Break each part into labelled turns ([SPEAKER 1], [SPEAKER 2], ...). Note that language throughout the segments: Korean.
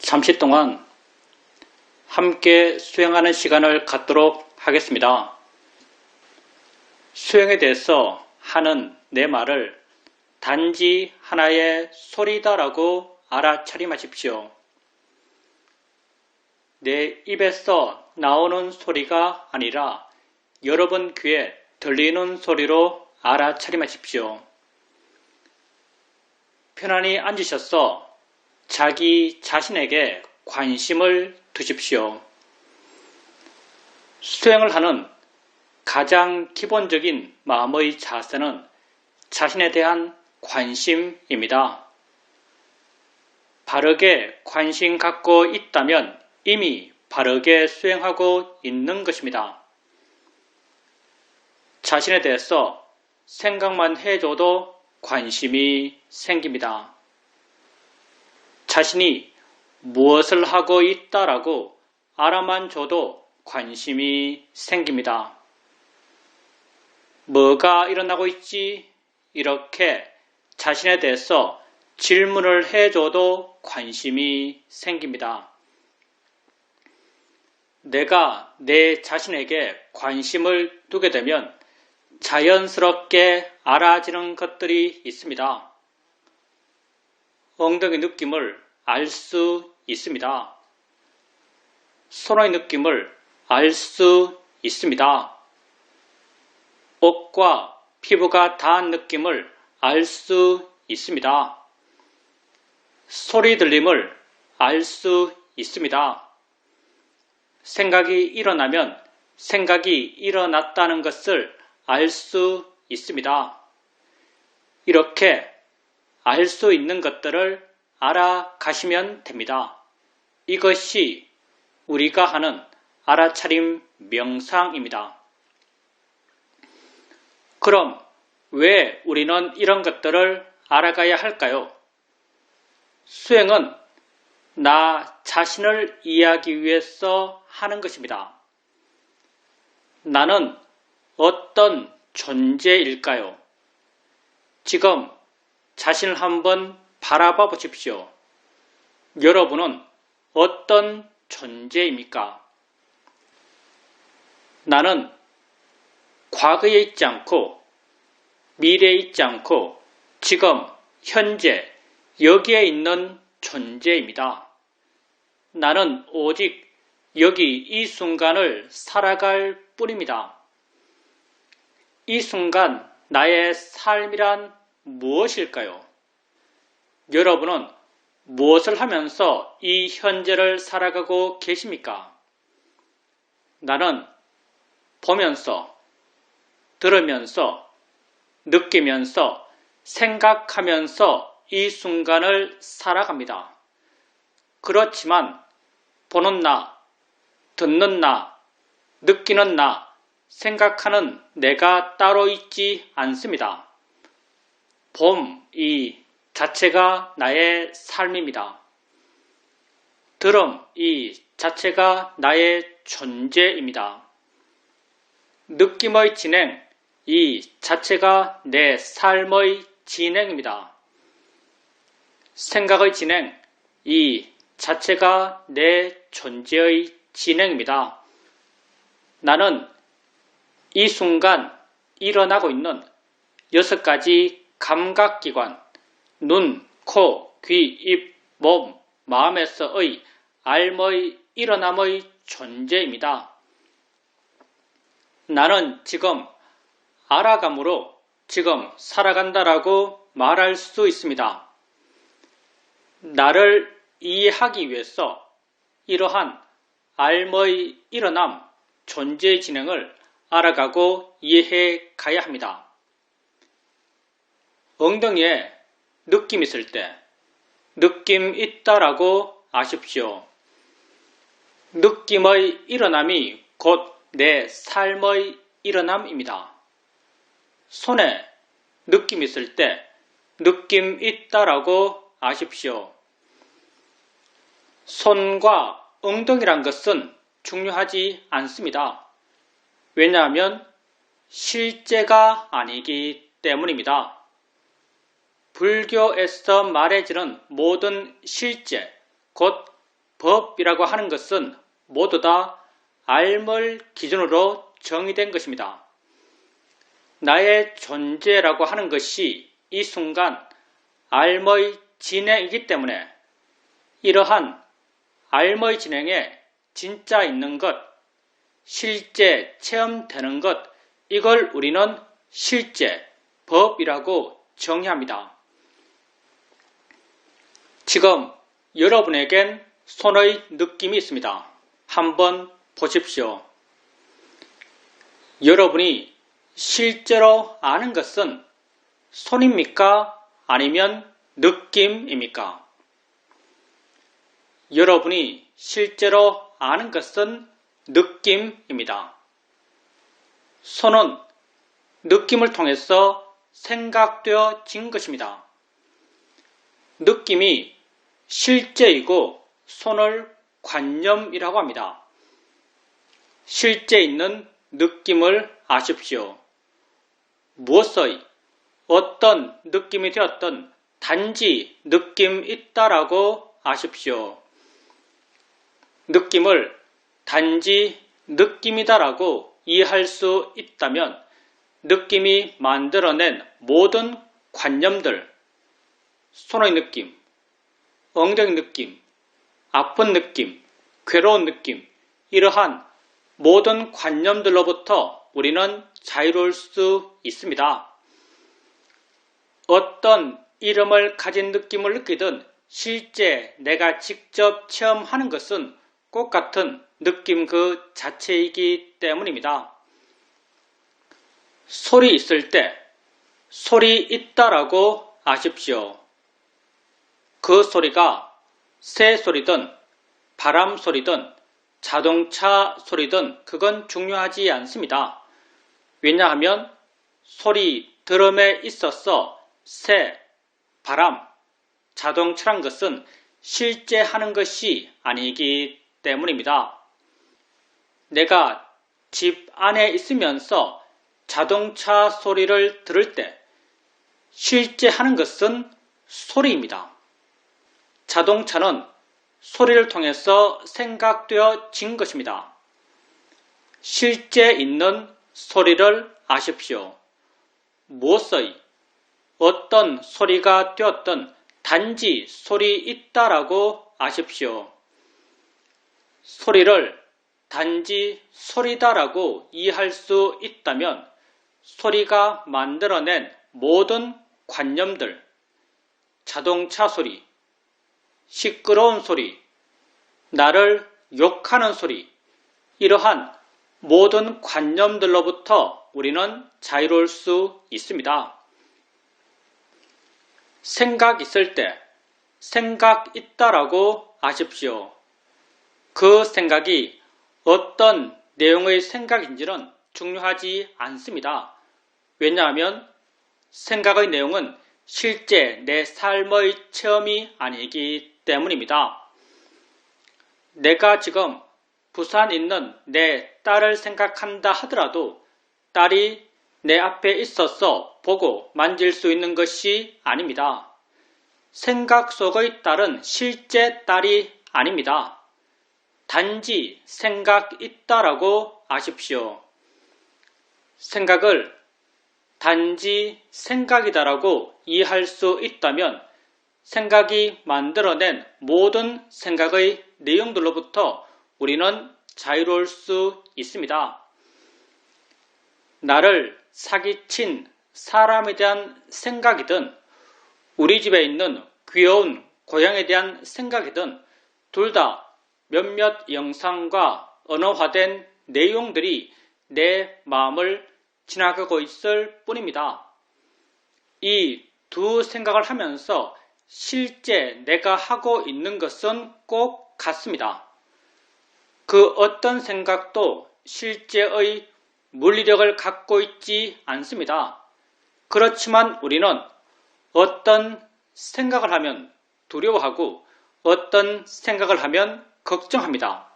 [SPEAKER 1] 잠시 동안 함께 수행하는 시간을 갖도록 하겠습니다. 수행에 대해서 하는 내 말을 단지 하나의 소리다라고 알아차림하십시오. 내 입에서 나오는 소리가 아니라 여러분 귀에 들리는 소리로 알아차림하십시오. 편안히 앉으셔서 자기 자신에게 관심을 두십시오. 수행을 하는 가장 기본적인 마음의 자세는 자신에 대한 관심입니다. 바르게 관심 갖고 있다면 이미 바르게 수행하고 있는 것입니다. 자신에 대해서 생각만 해줘도 관심이 생깁니다. 자신이 무엇을 하고 있다라고 알아만 줘도 관심이 생깁니다. 뭐가 일어나고 있지? 이렇게 자신에 대해서 질문을 해줘도 관심이 생깁니다. 내가 내 자신에게 관심을 두게 되면 자연스럽게 알아지는 것들이 있습니다. 엉덩이 느낌을 알 수 있습니다. 손의 느낌을 알 수 있습니다. 옷과 피부가 닿은 느낌을 알 수 있습니다. 소리 들림을 알 수 있습니다. 생각이 일어나면 생각이 일어났다는 것을 알 수 있습니다. 이렇게 알 수 있는 것들을 알아가시면 됩니다. 이것이 우리가 하는 알아차림 명상입니다. 그럼 왜 우리는 이런 것들을 알아가야 할까요? 수행은 나 자신을 이해하기 위해서 하는 것입니다. 나는 어떤 존재일까요? 지금 자신을 한번 바라봐 보십시오. 여러분은 어떤 존재입니까? 나는 과거에 있지 않고 미래에 있지 않고 지금 현재 여기에 있는 존재입니다. 나는 오직 여기 이 순간을 살아갈 뿐입니다. 이 순간 나의 삶이란 무엇일까요? 여러분은 무엇을 하면서 이 현재를 살아가고 계십니까? 나는 보면서, 들으면서, 느끼면서, 생각하면서 이 순간을 살아갑니다. 그렇지만 보는 나, 듣는 나, 느끼는 나, 생각하는 내가 따로 있지 않습니다. 이 자체가 나의 삶입니다. 들음 이 자체가 나의 존재입니다. 느낌의 진행 이 자체가 내 삶의 진행입니다. 생각의 진행 이 자체가 내 존재의 진행입니다. 나는 이 순간 일어나고 있는 6가지 감각기관 눈, 코, 귀, 입, 몸, 마음에서의 알의 일어남의 존재입니다. 나는 지금 알아감으로 지금 살아간다라고 말할 수 있습니다. 나를 이해하기 위해서 이러한 알의 일어남, 존재의 진행을 알아가고 이해해 가야 합니다. 엉덩이에 느낌 있을 때 느낌 있다라고 아십시오. 느낌의 일어남이 곧 내 삶의 일어남입니다. 손에 느낌 있을 때 느낌 있다라고 아십시오. 손과 엉덩이란 것은 중요하지 않습니다. 왜냐하면 실제가 아니기 때문입니다. 불교에서 말해지는 모든 실제, 곧 법이라고 하는 것은 모두 다 알 기준으로 정의된 것입니다. 나의 존재라고 하는 것이 이 순간 알의 진행이기 때문에 이러한 알의 진행에 진짜 있는 것, 실제 체험되는 것, 이걸 우리는 실제, 법이라고 정의합니다. 지금 여러분에겐 손의 느낌이 있습니다. 한번 보십시오. 여러분이 실제로 아는 것은 손입니까? 아니면 느낌입니까? 여러분이 실제로 아는 것은 느낌입니다. 손은 느낌을 통해서 생각되어진 것입니다. 느낌이 실제이고 손을 관념이라고 합니다. 실제 있는 느낌을 아십시오. 무엇의 어떤 느낌이 되었든 단지 느낌 있다라고 아십시오. 느낌을 단지 느낌이다라고 이해할 수 있다면 느낌이 만들어낸 모든 관념들, 손의 느낌, 엉덩이 느낌, 아픈 느낌, 괴로운 느낌, 이러한 모든 관념들로부터 우리는 자유로울 수 있습니다. 어떤 이름을 가진 느낌을 느끼든 실제 내가 직접 체험하는 것은 똑같은 느낌 그 자체이기 때문입니다. 소리 있을 때 소리 있다라고 아십시오. 그 소리가 새 소리든 바람 소리든 자동차 소리든 그건 중요하지 않습니다. 왜냐하면 소리 드럼에 있어서 새, 바람, 자동차란 것은 실제 하는 것이 아니기 때문입니다. 내가 집 안에 있으면서 자동차 소리를 들을 때 실제 하는 것은 소리입니다. 자동차는 소리를 통해서 생각되어진 것입니다. 실제 있는 소리를 아십시오. 무엇의 어떤 소리가 되었든 단지 소리 있다라고 아십시오. 소리를 단지 소리다라고 이해할 수 있다면 소리가 만들어낸 모든 관념들, 자동차 소리, 시끄러운 소리, 나를 욕하는 소리, 이러한 모든 관념들로부터 우리는 자유로울 수 있습니다. 생각 있을 때 생각 있다라고 아십시오. 그 생각이 어떤 내용의 생각인지는 중요하지 않습니다. 왜냐하면 생각의 내용은 실제 내 삶의 체험이 아니기 때문입니다. 내가 지금 부산 있는 내 딸을 생각한다 하더라도 딸이 내 앞에 있어서 보고 만질 수 있는 것이 아닙니다. 생각 속의 딸은 실제 딸이 아닙니다. 단지 생각 있다라고 아십시오. 생각을 단지 생각이다라고 이해할 수 있다면 생각이 만들어낸 모든 생각의 내용들로부터 우리는 자유로울 수 있습니다. 나를 사기친 사람에 대한 생각이든 우리 집에 있는 귀여운 고양이에 대한 생각이든 둘 다 몇몇 영상과 언어화된 내용들이 내 마음을 지나가고 있을 뿐입니다. 이 두 생각을 하면서 실제 내가 하고 있는 것은 꼭 같습니다. 그 어떤 생각도 실제의 물리력을 갖고 있지 않습니다. 그렇지만 우리는 어떤 생각을 하면 두려워하고 어떤 생각을 하면 걱정합니다.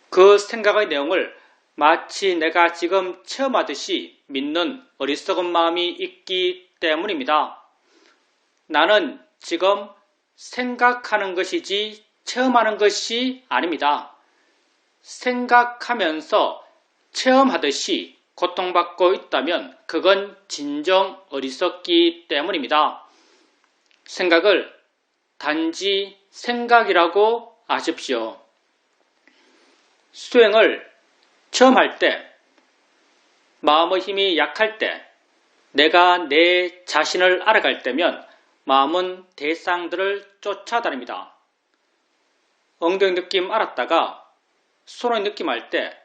[SPEAKER 1] 그 생각의 내용을 마치 내가 지금 체험하듯이 믿는 어리석은 마음이 있기 때문입니다. 나는 지금 생각하는 것이지 체험하는 것이 아닙니다. 생각하면서 체험하듯이 고통받고 있다면 그건 진정 어리석기 때문입니다. 생각을 단지 생각이라고 아십시오. 수행을 처음 할 때, 마음의 힘이 약할 때, 내가 내 자신을 알아갈 때면 마음은 대상들을 쫓아다닙니다. 엉덩이 느낌 알았다가 손의 느낌 할 때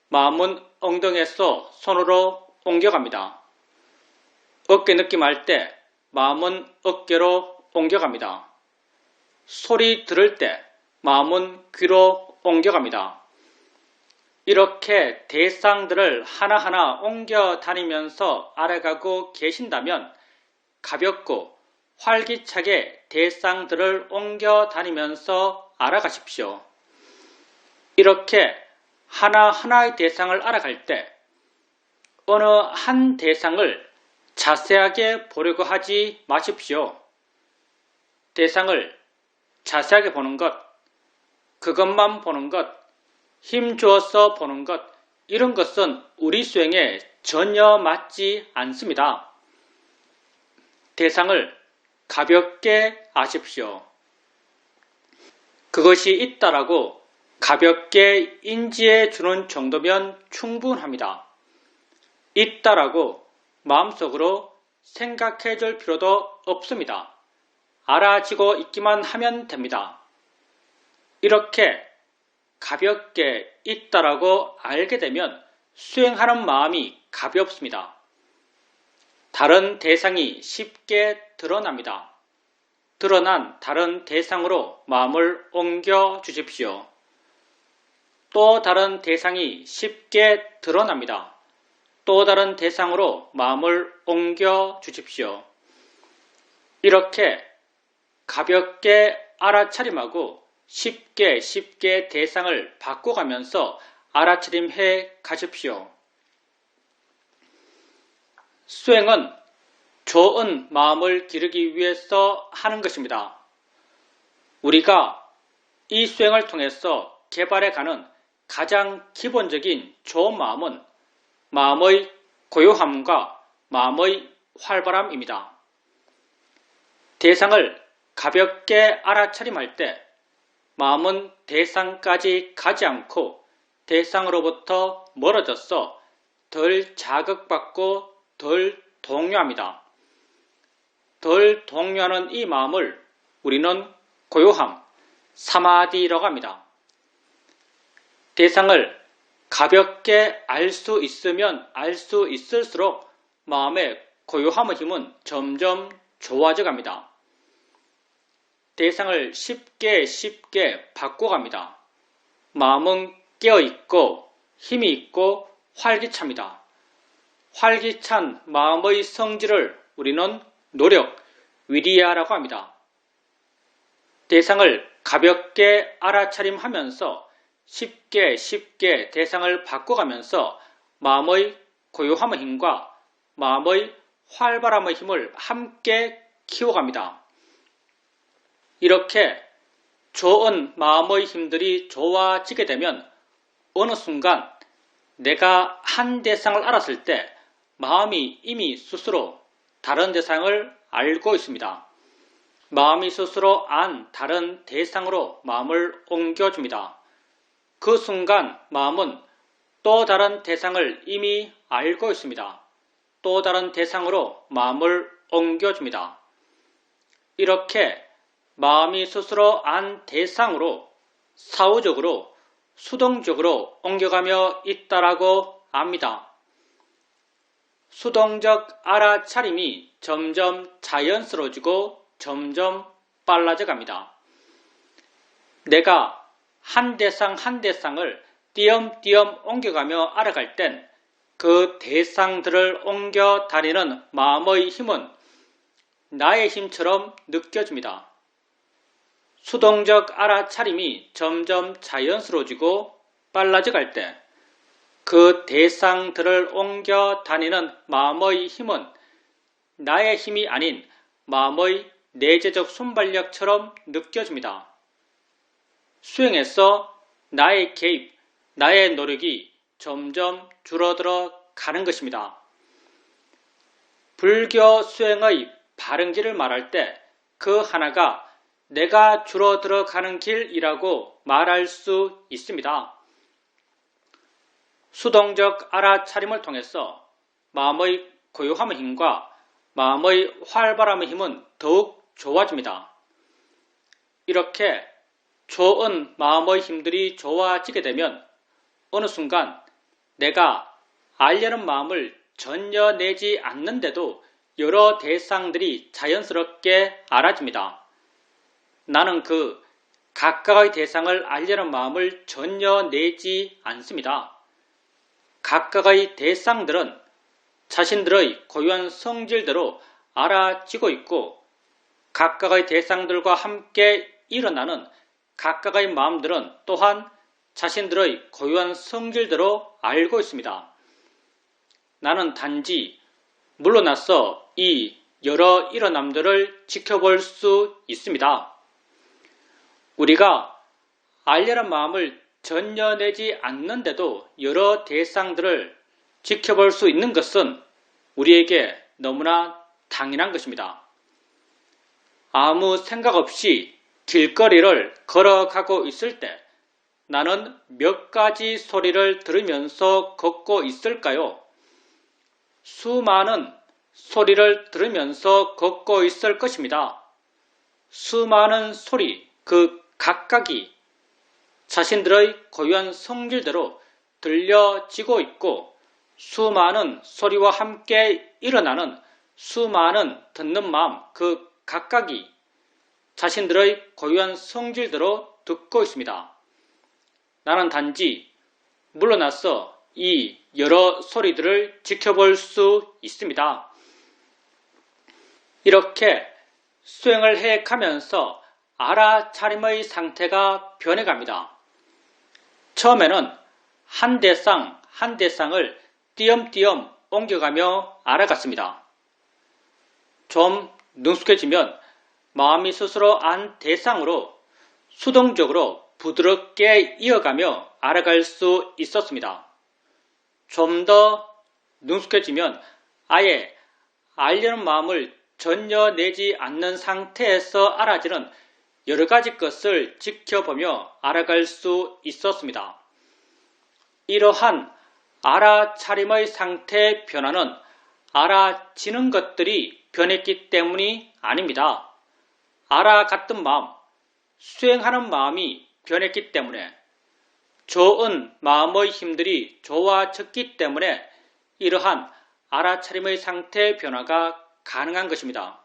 [SPEAKER 1] 마음은 엉덩이에서 손으로 옮겨갑니다. 어깨 느낌 할 때 마음은 어깨로 옮겨갑니다. 소리 들을 때 마음은 귀로 옮겨갑니다. 이렇게 대상들을 하나하나 옮겨 다니면서 알아가고 계신다면 가볍고 활기차게 대상들을 옮겨 다니면서 알아가십시오. 이렇게 하나하나의 대상을 알아갈 때 어느 한 대상을 자세하게 보려고 하지 마십시오. 대상을 자세하게 보는 것, 그것만 보는 것, 힘 주어서 보는 것, 이런 것은 우리 수행에 전혀 맞지 않습니다. 대상을 가볍게 아십시오. 그것이 있다라고 가볍게 인지해 주는 정도면 충분합니다. 있다라고 마음속으로 생각해 줄 필요도 없습니다. 알아지고 있기만 하면 됩니다. 이렇게 가볍게 있다라고 알게 되면 수행하는 마음이 가볍습니다. 다른 대상이 쉽게 드러납니다. 드러난 다른 대상으로 마음을 옮겨 주십시오. 또 다른 대상이 쉽게 드러납니다. 또 다른 대상으로 마음을 옮겨 주십시오. 이렇게 가볍게 알아차림하고 쉽게 대상을 바꿔가면서 알아차림해 가십시오. 수행은 좋은 마음을 기르기 위해서 하는 것입니다. 우리가 이 수행을 통해서 개발해가는 가장 기본적인 좋은 마음은 마음의 고요함과 마음의 활발함입니다. 대상을 가볍게 알아차림할 때 마음은 대상까지 가지 않고 대상으로부터 멀어져서 덜 자극받고 덜 동요합니다. 덜 동요하는 이 마음을 우리는 고요함, 사마디라고 합니다. 대상을 가볍게 알 수 있으면 알 수 있을수록 마음의 고요함의 힘은 점점 좋아져 갑니다. 대상을 쉽게 바꿔갑니다. 마음은 깨어있고 힘이 있고 활기찹니다. 활기찬 마음의 성질을 우리는 노력, 위리야라고 합니다. 대상을 가볍게 알아차림하면서 쉽게 대상을 바꿔가면서 마음의 고요함의 힘과 마음의 활발함의 힘을 함께 키워갑니다. 이렇게 좋은 마음의 힘들이 좋아지게 되면 어느 순간 내가 한 대상을 알았을 때 마음이 이미 스스로 다른 대상을 알고 있습니다. 마음이 스스로 안 다른 대상으로 마음을 옮겨줍니다. 그 순간 마음은 또 다른 대상을 이미 알고 있습니다. 또 다른 대상으로 마음을 옮겨줍니다. 이렇게 마음이 스스로 안 대상으로 사후적으로 수동적으로 옮겨가며 있다라고 압니다. 수동적 알아차림이 점점 자연스러워지고 점점 빨라져 갑니다. 내가 한 대상 한 대상을 띄엄띄엄 옮겨가며 알아갈 땐 그 대상들을 옮겨 다니는 마음의 힘은 나의 힘처럼 느껴집니다. 수동적 알아차림이 점점 자연스러워지고 빨라져 갈 때 그 대상들을 옮겨 다니는 마음의 힘은 나의 힘이 아닌 마음의 내재적 순발력처럼 느껴집니다. 수행에서 나의 개입, 나의 노력이 점점 줄어들어 가는 것입니다. 불교 수행의 바른 길을 말할 때 그 하나가 내가 줄어들어 가는 길이라고 말할 수 있습니다. 수동적 알아차림을 통해서 마음의 고요함의 힘과 마음의 활발함의 힘은 더욱 좋아집니다. 이렇게 좋은 마음의 힘들이 좋아지게 되면 어느 순간 내가 알려는 마음을 전혀 내지 않는데도 여러 대상들이 자연스럽게 알아집니다. 나는 그 각각의 대상을 알려는 마음을 전혀 내지 않습니다. 각각의 대상들은 자신들의 고유한 성질대로 알아지고 있고 각각의 대상들과 함께 일어나는 각각의 마음들은 또한 자신들의 고유한 성질대로 알고 있습니다. 나는 단지 물러나서 이 여러 일어남들을 지켜볼 수 있습니다. 우리가 알려는 마음을 전혀 내지 않는데도 여러 대상들을 지켜볼 수 있는 것은 우리에게 너무나 당연한 것입니다. 아무 생각 없이 길거리를 걸어가고 있을 때 나는 몇 가지 소리를 들으면서 걷고 있을까요? 수많은 소리를 들으면서 걷고 있을 것입니다. 수많은 소리, 그 각각이 자신들의 고유한 성질대로 들려지고 있고 수많은 소리와 함께 일어나는 수많은 듣는 마음, 그 각각이 자신들의 고유한 성질대로 듣고 있습니다. 나는 단지 물러나서 이 여러 소리들을 지켜볼 수 있습니다. 이렇게 수행을 해가면서 알아차림의 상태가 변해갑니다. 처음에는 한 대상 한 대상을 띄엄띄엄 옮겨가며 알아갔습니다. 좀 능숙해지면 마음이 스스로 안 대상으로 수동적으로 부드럽게 이어가며 알아갈 수 있었습니다. 좀 더 능숙해지면 아예 알려는 마음을 전혀 내지 않는 상태에서 알아지는 여러 가지 것을 지켜보며 알아갈 수 있었습니다. 이러한 알아차림의 상태 변화는 알아지는 것들이 변했기 때문이 아닙니다. 알아갔던 마음, 수행하는 마음이 변했기 때문에 좋은 마음의 힘들이 좋아졌기 때문에 이러한 알아차림의 상태 변화가 가능한 것입니다.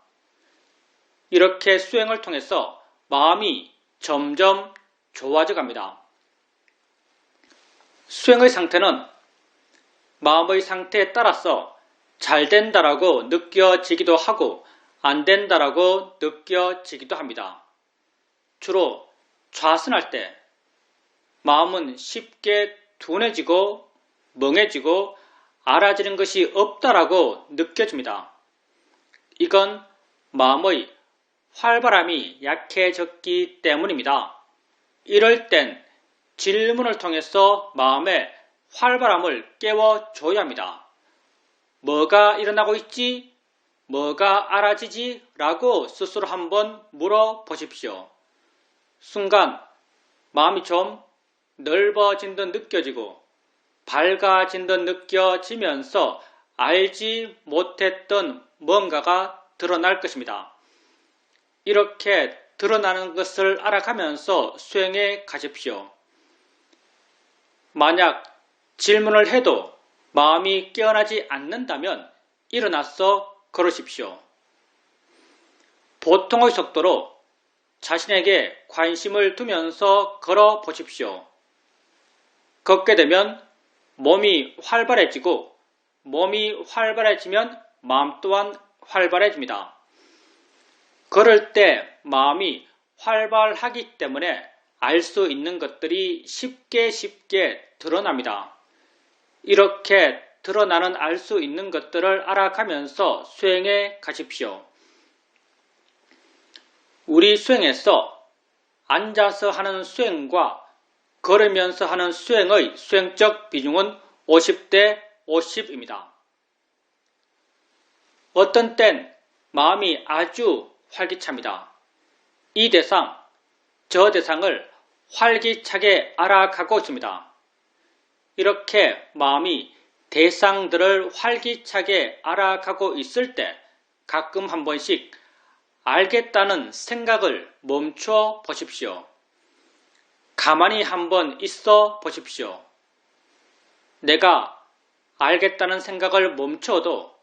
[SPEAKER 1] 이렇게 수행을 통해서 마음이 점점 좋아져 갑니다. 수행의 상태는 마음의 상태에 따라서 잘 된다라고 느껴지기도 하고 안 된다라고 느껴지기도 합니다. 주로 좌선할 때 마음은 쉽게 둔해지고 멍해지고 알아지는 것이 없다라고 느껴집니다. 이건 마음의 활발함이 약해졌기 때문입니다. 이럴 땐 질문을 통해서 마음의 활발함을 깨워줘야 합니다. 뭐가 일어나고 있지? 뭐가 알아지지? 라고 스스로 한번 물어보십시오. 순간 마음이 좀 넓어진 듯 느껴지고 밝아진 듯 느껴지면서 알지 못했던 뭔가가 드러날 것입니다. 이렇게 드러나는 것을 알아가면서 수행해 가십시오. 만약 질문을 해도 마음이 깨어나지 않는다면 일어나서 걸으십시오. 보통의 속도로 자신에게 관심을 두면서 걸어 보십시오. 걷게 되면 몸이 활발해지고 몸이 활발해지면 마음 또한 활발해집니다. 걸을 때 마음이 활발하기 때문에 알 수 있는 것들이 쉽게 드러납니다. 이렇게 드러나는 알 수 있는 것들을 알아가면서 수행해 가십시오. 우리 수행에서 앉아서 하는 수행과 걸으면서 하는 수행의 수행적 비중은 50대 50입니다. 어떤 땐 마음이 아주 활기찹니다. 이 대상, 저 대상을 활기차게 알아가고 있습니다. 이렇게 마음이 대상들을 활기차게 알아가고 있을 때 가끔 한 번씩 알겠다는 생각을 멈춰 보십시오. 가만히 한번 있어 보십시오. 내가 알겠다는 생각을 멈춰도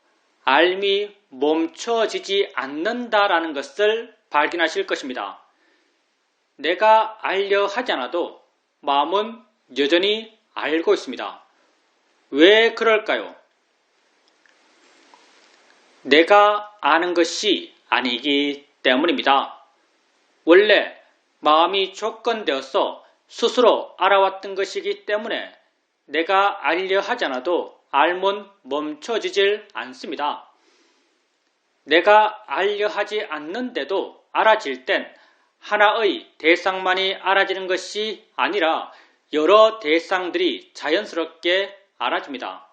[SPEAKER 1] 알미 멈춰지지 않는다라는 것을 발견하실 것입니다. 내가 알려 하지 않아도 마음은 여전히 알고 있습니다. 왜 그럴까요? 내가 아는 것이 아니기 때문입니다. 원래 마음이 조건되어서 스스로 알아왔던 것이기 때문에 내가 알려 하지 않아도 알면 멈춰지질 않습니다. 내가 알려 하지 않는데도 알아질 땐 하나의 대상만이 알아지는 것이 아니라 여러 대상들이 자연스럽게 알아집니다.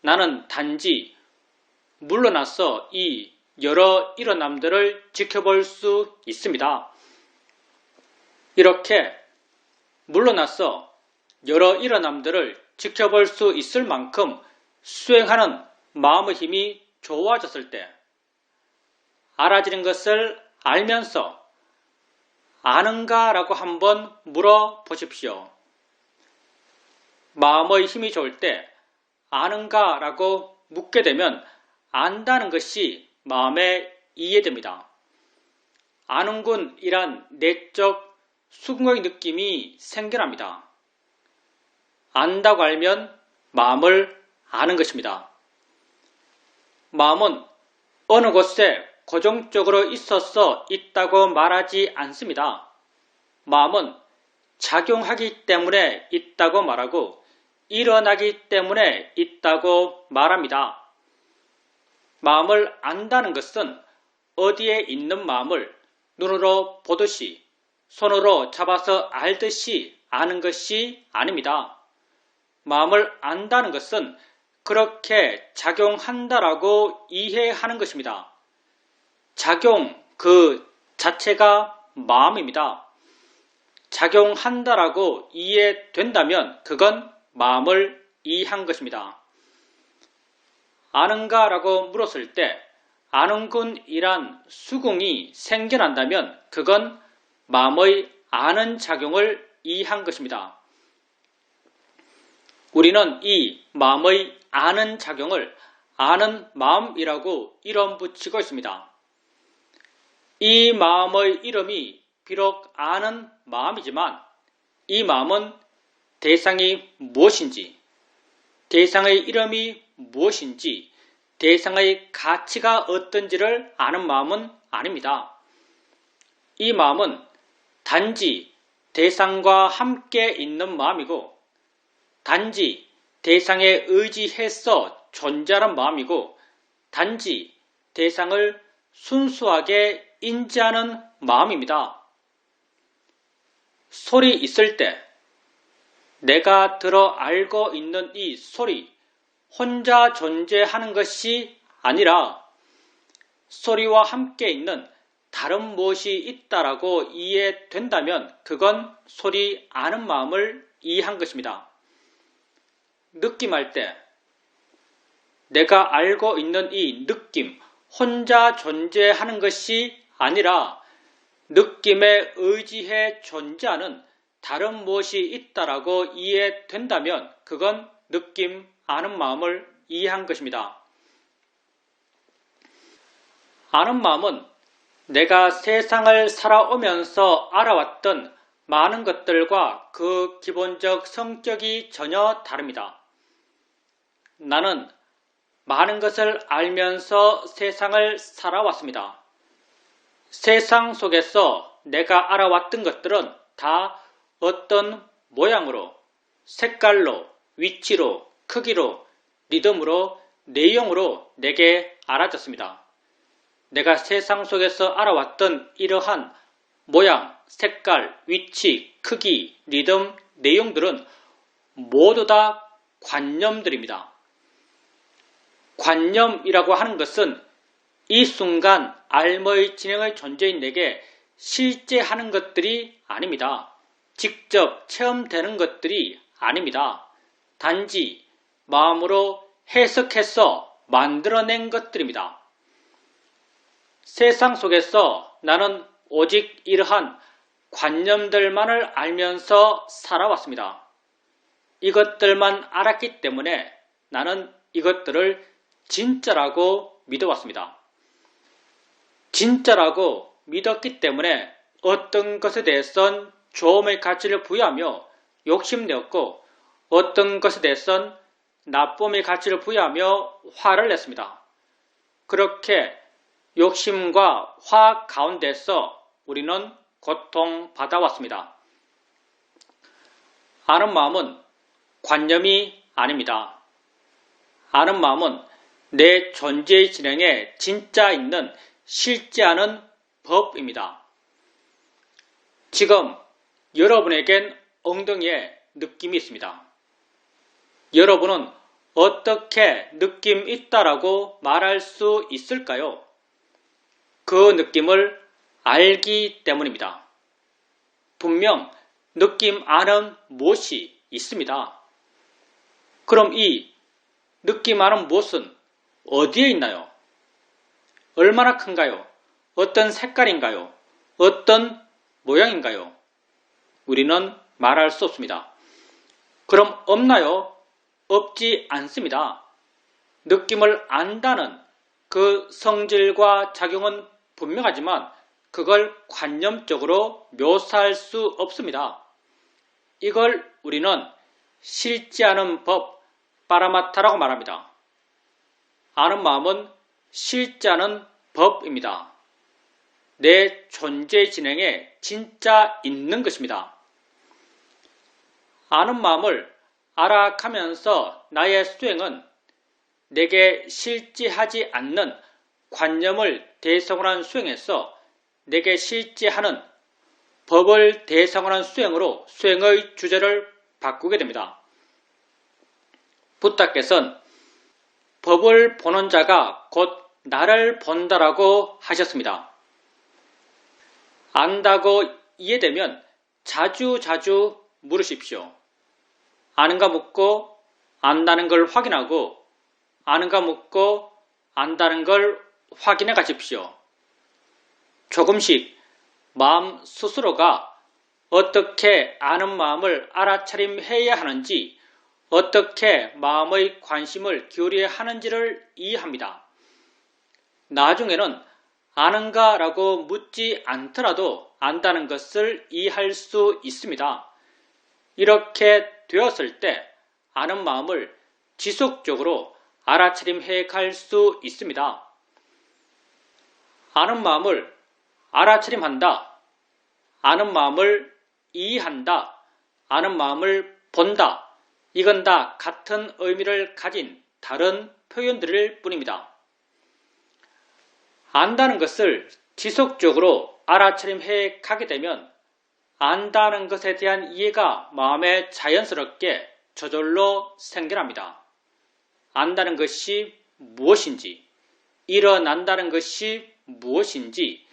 [SPEAKER 1] 나는 단지 물러나서 이 여러 일어남들을 지켜볼 수 있습니다. 이렇게 물러나서 여러 일어남들을 지켜볼 수 있을 만큼 수행하는 마음의 힘이 좋아졌을 때 알아지는 것을 알면서 아는가? 라고 한번 물어보십시오. 마음의 힘이 좋을 때 아는가? 라고 묻게 되면 안다는 것이 마음에 이해됩니다. 아는군이란 내적 수긍의 느낌이 생겨납니다. 안다고 알면 마음을 아는 것입니다. 마음은 어느 곳에 고정적으로 있어서 있다고 말하지 않습니다. 마음은 작용하기 때문에 있다고 말하고 일어나기 때문에 있다고 말합니다. 마음을 안다는 것은 어디에 있는 마음을 눈으로 보듯이 손으로 잡아서 알듯이 아는 것이 아닙니다. 마음을 안다는 것은 그렇게 작용한다라고 이해하는 것입니다. 작용 그 자체가 마음입니다. 작용한다라고 이해된다면 그건 마음을 이해한 것입니다. 아는가? 라고 물었을 때 아는군이란 수긍이 생겨난다면 그건 마음의 아는 작용을 이해한 것입니다. 우리는 이 마음의 아는 작용을 아는 마음이라고 이름 붙이고 있습니다. 이 마음의 이름이 비록 아는 마음이지만 이 마음은 대상이 무엇인지, 대상의 이름이 무엇인지, 대상의 가치가 어떤지를 아는 마음은 아닙니다. 이 마음은 단지 대상과 함께 있는 마음이고 단지 대상에 의지해서 존재하는 마음이고 단지 대상을 순수하게 인지하는 마음입니다. 소리 있을 때 내가 들어 알고 있는 이 소리 혼자 존재하는 것이 아니라 소리와 함께 있는 다른 무엇이 있다라고 이해된다면 그건 소리 아는 마음을 이해한 것입니다. 느낌할 때 내가 알고 있는 이 느낌 혼자 존재하는 것이 아니라 느낌에 의지해 존재하는 다른 무엇이 있다라고 이해된다면 그건 느낌 아는 마음을 이해한 것입니다. 아는 마음은 내가 세상을 살아오면서 알아왔던 많은 것들과 그 기본적 성격이 전혀 다릅니다. 나는 많은 것을 알면서 세상을 살아왔습니다. 세상 속에서 내가 알아왔던 것들은 다 어떤 모양으로, 색깔로, 위치로, 크기로, 리듬으로, 내용으로 내게 알아졌습니다. 내가 세상 속에서 알아왔던 이러한 모양, 색깔, 위치, 크기, 리듬, 내용들은 모두 다 관념들입니다. 관념이라고 하는 것은 이 순간 알머의 진행의 존재인 내게 실제 하는 것들이 아닙니다. 직접 체험되는 것들이 아닙니다. 단지 마음으로 해석해서 만들어낸 것들입니다. 세상 속에서 나는 오직 이러한 관념들만을 알면서 살아왔습니다. 이것들만 알았기 때문에 나는 이것들을 진짜라고 믿어왔습니다. 진짜라고 믿었기 때문에 어떤 것에 대해선 조음의 가치를 부여하며 욕심내었고 어떤 것에 대해선 나쁨의 가치를 부여하며 화를 냈습니다. 그렇게 욕심과 화 가운데서 우리는 고통받아왔습니다. 아는 마음은 관념이 아닙니다. 아는 마음은 내 존재의 진행에 진짜 있는 실제하는 법입니다. 지금 여러분에겐 엉덩이에 느낌이 있습니다. 여러분은 어떻게 느낌 있다라고 말할 수 있을까요? 그 느낌을 알기 때문입니다. 분명 느낌 안은 무엇이 있습니다. 그럼 이 느낌 안은 무엇은 어디에 있나요? 얼마나 큰가요? 어떤 색깔인가요? 어떤 모양인가요? 우리는 말할 수 없습니다. 그럼 없나요? 없지 않습니다. 느낌을 안다는 그 성질과 작용은 분명하지만 그걸 관념적으로 묘사할 수 없습니다. 이걸 우리는 실제하는 법, 파라마타라고 말합니다. 아는 마음은 실제하는 법입니다. 내 존재 진행에 진짜 있는 것입니다. 아는 마음을 알아가면서 나의 수행은 내게 실제하지 않는 관념을 대성한 수행에서 내게 실제하는 법을 대성한 수행으로 수행의 주제를 바꾸게 됩니다. 부타께서는 법을 보는 자가 곧 나를 본다라고 하셨습니다. 안다고 이해되면 자주자주 물으십시오. 아는가 묻고 안다는 걸 확인하고 아는가 묻고 안다는 걸 확인해 가십시오. 조금씩 마음 스스로가 어떻게 아는 마음을 알아차림해야 하는지 어떻게 마음의 관심을 기울여야 하는지를 이해합니다. 나중에는 아는가 라고 묻지 않더라도 안다는 것을 이해할 수 있습니다. 이렇게 되었을 때 아는 마음을 지속적으로 알아차림해 갈 수 있습니다. 아는 마음을 알아차림한다. 아는 마음을 이해한다. 아는 마음을 본다. 이건 다 같은 의미를 가진 다른 표현들일 뿐입니다. 안다는 것을 지속적으로 알아차림해 가게 되면 안다는 것에 대한 이해가 마음에 자연스럽게 저절로 생겨납니다. 안다는 것이 무엇인지, 일어난다는 것이 무엇인지,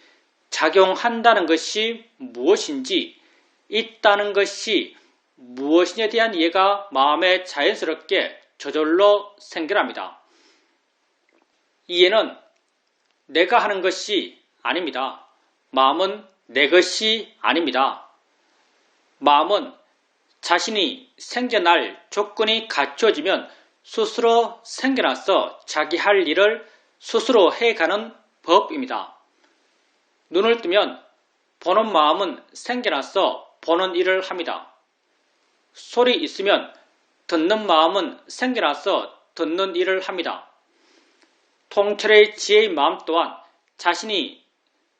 [SPEAKER 1] 작용한다는 것이 무엇인지, 있다는 것이 무엇인에 대한 이해가 마음에 자연스럽게 저절로 생겨납니다. 이해는 내가 하는 것이 아닙니다. 마음은 내 것이 아닙니다. 마음은 자신이 생겨날 조건이 갖춰지면 스스로 생겨나서 자기 할 일을 스스로 해가는 법입니다. 눈을 뜨면 보는 마음은 생겨나서 보는 일을 합니다. 소리 있으면 듣는 마음은 생겨나서 듣는 일을 합니다. 통찰의 지혜의 마음 또한 자신이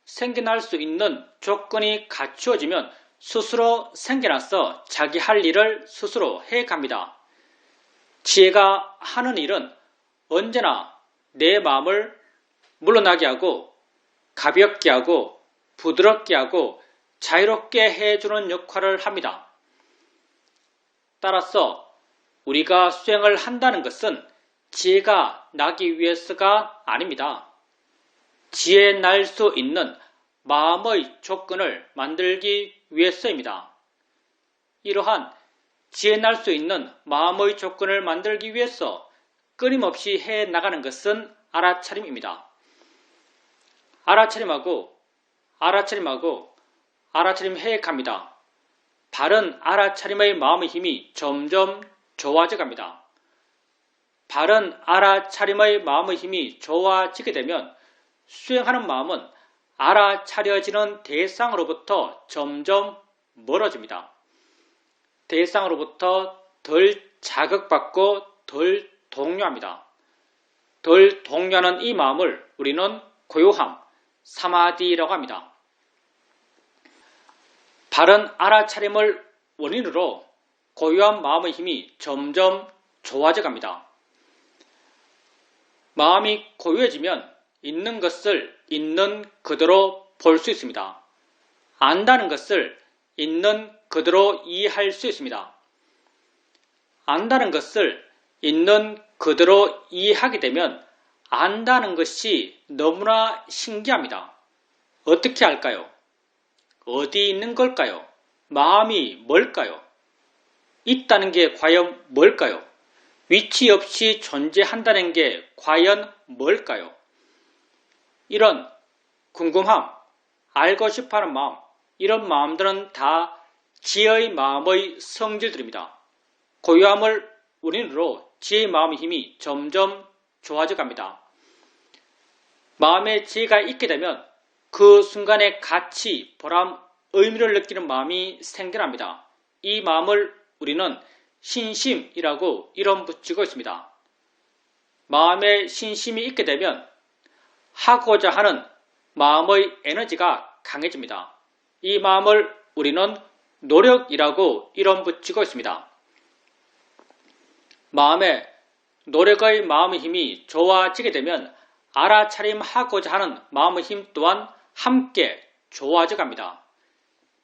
[SPEAKER 1] 생겨날 수 있는 조건이 갖추어지면 스스로 생겨나서 자기 할 일을 스스로 해갑니다. 지혜가 하는 일은 언제나 내 마음을 물러나게 하고 가볍게 하고 부드럽게 하고 자유롭게 해주는 역할을 합니다. 따라서 우리가 수행을 한다는 것은 지혜가 나기 위해서가 아닙니다. 지혜 날 수 있는 마음의 조건을 만들기 위해서입니다. 이러한 지혜 날 수 있는 마음의 조건을 만들기 위해서 끊임없이 해 나가는 것은 알아차림입니다. 알아차림하고 알아차림 해 갑니다. 바른 알아차림의 마음의 힘이 점점 좋아져 갑니다. 바른 알아차림의 마음의 힘이 좋아지게 되면 수행하는 마음은 알아차려지는 대상으로부터 점점 멀어집니다. 대상으로부터 덜 자극받고 덜 동요합니다. 덜 동요하는 이 마음을 우리는 고요함, 사마디라고 합니다. 바른 알아차림을 원인으로 고요한 마음의 힘이 점점 좋아져 갑니다. 마음이 고요해지면 있는 것을 있는 그대로 볼 수 있습니다. 안다는 것을 있는 그대로 이해할 수 있습니다. 안다는 것을 있는 그대로 이해하게 되면 안다는 것이 너무나 신기합니다. 어떻게 알까요? 어디 있는 걸까요? 마음이 뭘까요? 있다는 게 과연 뭘까요? 위치 없이 존재한다는 게 과연 뭘까요? 이런 궁금함, 알고 싶어하는 마음, 이런 마음들은 다 지혜의 마음의 성질들입니다. 고요함을 원인으로 지혜의 마음의 힘이 점점 좋아져 갑니다. 마음에 지혜가 있게 되면 그 순간에 가치, 보람, 의미를 느끼는 마음이 생겨납니다. 이 마음을 우리는 신심이라고 이름 붙이고 있습니다. 마음에 신심이 있게 되면 하고자 하는 마음의 에너지가 강해집니다. 이 마음을 우리는 노력이라고 이름 붙이고 있습니다. 마음에 노력의 마음의 힘이 좋아지게 되면 알아차림하고자 하는 마음의 힘 또한 함께 좋아져 갑니다.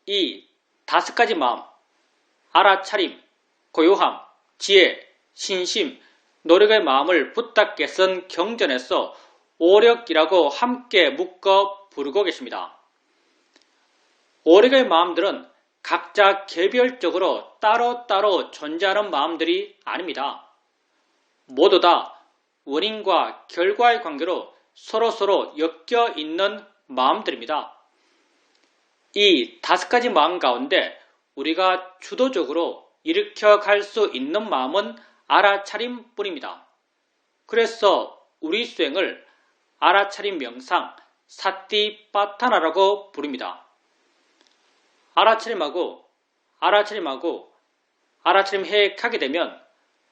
[SPEAKER 1] 이 5가지 마음, 알아차림, 고요함, 지혜, 신심, 노력의 마음을 부탁게 쓴 경전에서 오력이라고 함께 묶어 부르고 계십니다. 오력의 마음들은 각자 개별적으로 따로따로 존재하는 마음들이 아닙니다. 모두 다 원인과 결과의 관계로 서로서로 엮여 있는 마음들입니다. 이 5가지 마음 가운데 우리가 주도적으로 일으켜 갈 수 있는 마음은 알아차림뿐입니다. 그래서 우리 수행을 알아차림 명상, 사티파타나라고 부릅니다. 알아차림해 가게 되면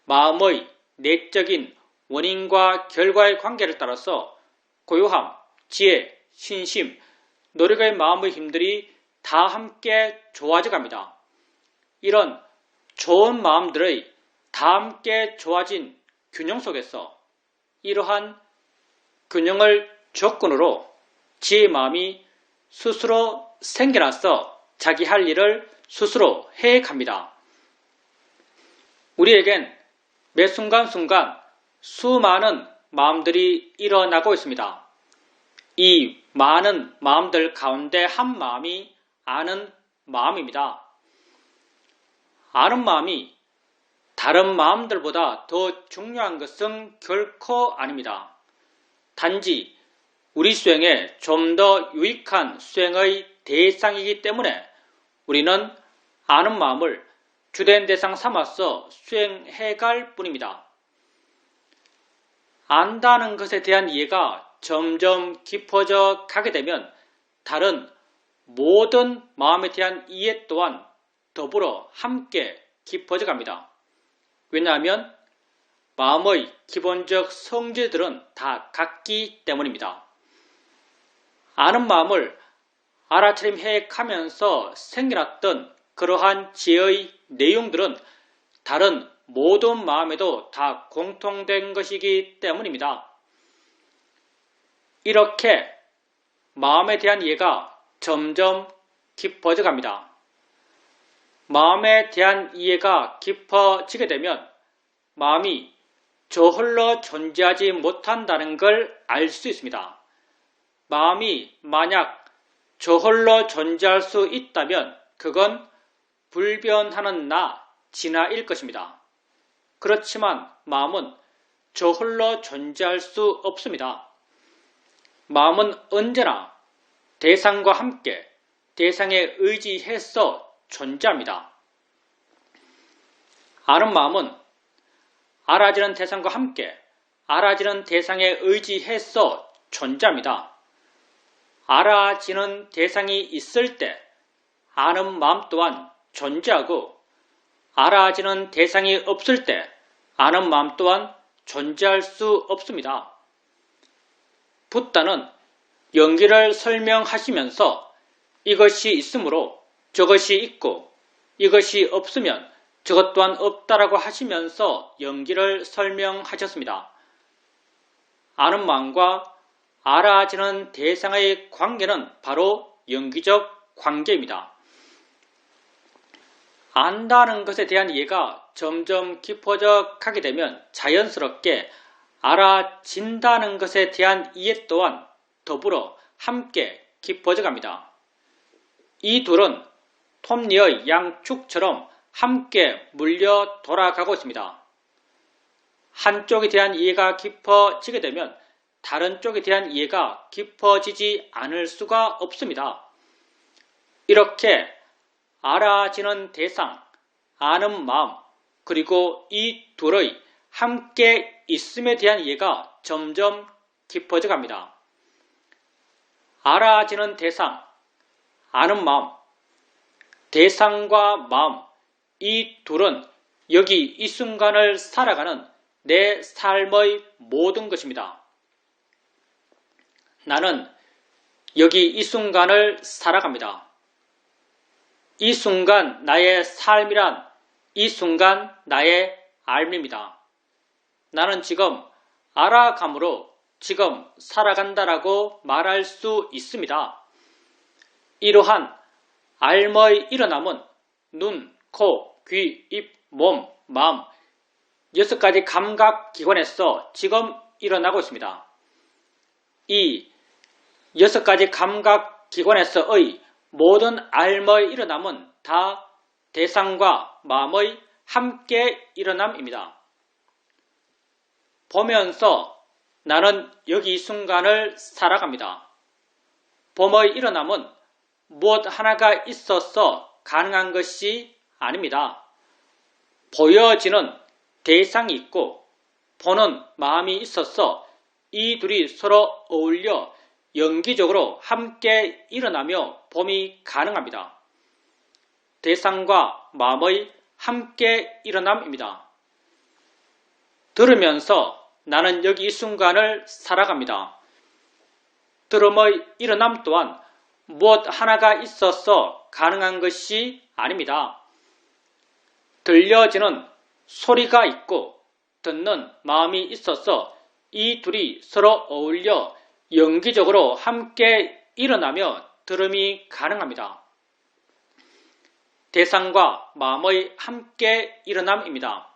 [SPEAKER 1] 마음의 내적인 원인과 결과의 관계를 따라서 고요함, 지혜, 신심, 노력의 마음의 힘들이 다 함께 좋아져 갑니다. 이런 좋은 마음들의 다 함께 좋아진 균형 속에서 이러한 균형을 조건으로 지혜의 마음이 스스로 생겨나서 자기 할 일을 스스로 해갑니다. 우리에겐 매 순간순간 수많은 마음들이 일어나고 있습니다. 이 많은 마음들 가운데 한 마음이 아는 마음입니다. 아는 마음이 다른 마음들보다 더 중요한 것은 결코 아닙니다. 단지 우리 수행에 좀 더 유익한 수행의 대상이기 때문에 우리는 아는 마음을 주된 대상 삼아서 수행해갈 뿐입니다. 안다는 것에 대한 이해가 점점 깊어져 가게 되면 다른 모든 마음에 대한 이해 또한 더불어 함께 깊어져 갑니다. 왜냐하면 마음의 기본적 성질들은 다 같기 때문입니다. 아는 마음을 알아차림해 가면서 생겨났던 그러한 지혜의 내용들은 다른 모든 마음에도 다 공통된 것이기 때문입니다. 이렇게 마음에 대한 이해가 점점 깊어져 갑니다. 마음에 대한 이해가 깊어지게 되면 마음이 저 홀로 존재하지 못한다는 걸 알 수 있습니다. 마음이 만약 저 홀로 존재할 수 있다면 그건 불변하는 나, 진화일 것입니다. 그렇지만 마음은 저 홀로 존재할 수 없습니다. 마음은 언제나 대상과 함께 대상에 의지해서 존재합니다. 아는 마음은 알아지는 대상과 함께 알아지는 대상에 의지해서 존재합니다. 알아지는 대상이 있을 때 아는 마음 또한 존재하고 알아지는 대상이 없을 때 아는 마음 또한 존재할 수 없습니다. 붓다는 연기를 설명하시면서 이것이 있으므로 저것이 있고 이것이 없으면 저것 또한 없다라고 하시면서 연기를 설명하셨습니다. 아는 마음과 알아지는 대상의 관계는 바로 연기적 관계입니다. 안다는 것에 대한 이해가 점점 깊어져 가게 되면 자연스럽게 알아진다는 것에 대한 이해 또한 더불어 함께 깊어져 갑니다. 이 둘은 톱니의 양축처럼 함께 물려 돌아가고 있습니다. 한쪽에 대한 이해가 깊어지게 되면 다른 쪽에 대한 이해가 깊어지지 않을 수가 없습니다. 이렇게 알아지는 대상, 아는 마음, 그리고 이 둘의 함께 있음에 대한 이해가 점점 깊어져 갑니다. 알아지는 대상, 아는 마음, 대상과 마음, 이 둘은 여기 이 순간을 살아가는 내 삶의 모든 것입니다. 나는 여기 이 순간을 살아갑니다. 이 순간 나의 삶이란 이 순간 나의 삶입니다. 나는 지금 알아감으로 지금 살아간다라고 말할 수 있습니다. 이러한 삶의 일어남은 눈, 코, 귀, 입, 몸, 마음 6가지 감각기관에서 지금 일어나고 있습니다. 이 6가지 감각기관에서의 모든 삶의 일어남은 다 대상과 마음의 함께 일어남입니다. 보면서 나는 여기 이 순간을 살아갑니다. 봄의 일어남은 무엇 하나가 있어서 가능한 것이 아닙니다. 보여지는 대상이 있고 보는 마음이 있어서 이 둘이 서로 어울려 연기적으로 함께 일어나며 봄이 가능합니다. 대상과 마음의 함께 일어남입니다. 들으면서 나는 여기 이 순간을 살아갑니다. 들음의 일어남 또한 무엇 하나가 있어서 가능한 것이 아닙니다. 들려지는 소리가 있고 듣는 마음이 있어서 이 둘이 서로 어울려 연기적으로 함께 일어나며 들음이 가능합니다. 대상과 마음의 함께 일어남입니다.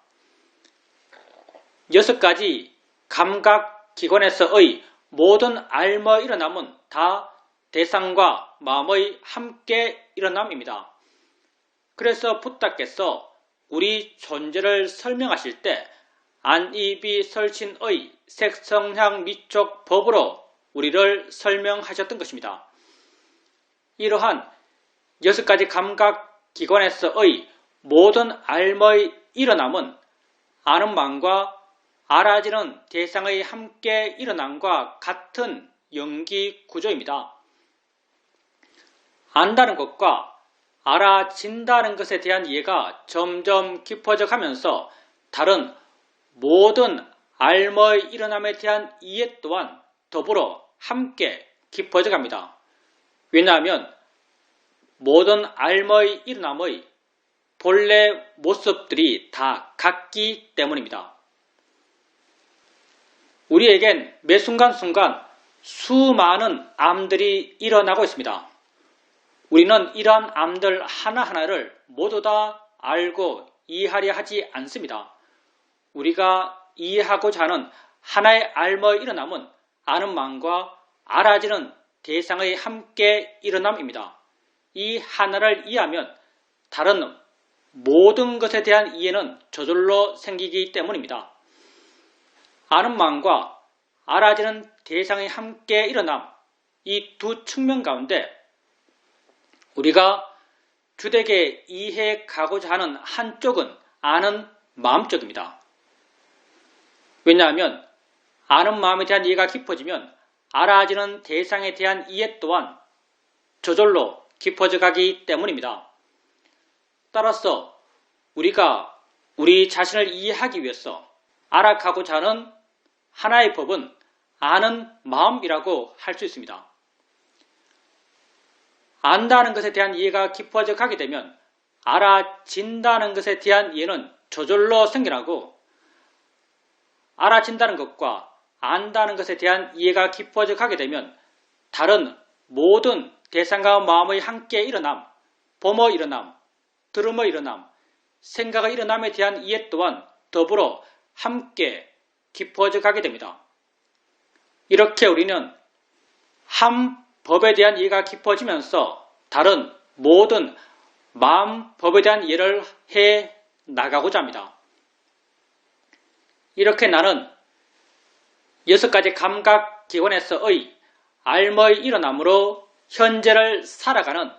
[SPEAKER 1] 6가지 감각기관에서의 모든 삶의 일어남은 다 대상과 마음의 함께 일어남입니다. 그래서 부다께서 우리 존재를 설명하실 때 안이비설신의 색성향 미촉 법으로 우리를 설명하셨던 것입니다. 이러한 6가지 감각기관에서의 모든 삶의 일어남은 아는 마음과 알아지는 대상의 함께 일어남과 같은 연기 구조입니다. 안다는 것과 알아진다는 것에 대한 이해가 점점 깊어져 가면서 다른 모든 삶의 일어남에 대한 이해 또한 더불어 함께 깊어져 갑니다. 왜냐하면 모든 삶의 일어남의 본래 모습들이 다 같기 때문입니다. 우리에겐 매 순간순간 수많은 암들이 일어나고 있습니다. 우리는 이러한 암들 하나하나를 모두 다 알고 이해하려 하지 않습니다. 우리가 이해하고자 하는 하나의 알머의 일어남은 아는 마음과 알아지는 대상의 함께 일어남입니다. 이 하나를 이해하면 다른 모든 것에 대한 이해는 저절로 생기기 때문입니다. 아는 마음과 알아지는 대상의 함께 일어남, 이 두 측면 가운데 우리가 주되게 이해해 가고자 하는 한쪽은 아는 마음 쪽입니다. 왜냐하면 아는 마음에 대한 이해가 깊어지면 알아지는 대상에 대한 이해 또한 저절로 깊어져 가기 때문입니다. 따라서 우리가 우리 자신을 이해하기 위해서 알아가고자 하는 하나의 법은 아는 마음이라고 할 수 있습니다. 안다는 것에 대한 이해가 깊어져 가게 되면 알아진다는 것에 대한 이해는 저절로 생겨나고, 알아진다는 것과 안다는 것에 대한 이해가 깊어져 가게 되면 다른 모든 대상과 마음의 함께 일어남, 봄의 일어남, 들음의 일어남, 생각의 일어남에 대한 이해 또한 더불어 함께 깊어져 가게 됩니다. 이렇게 우리는 한 법에 대한 이해가 깊어지면서 다른 모든 마음 법에 대한 이해를 해 나가고자 합니다. 이렇게 나는 6가지 감각기관에서의 알머의 일어남으로 현재를 살아가는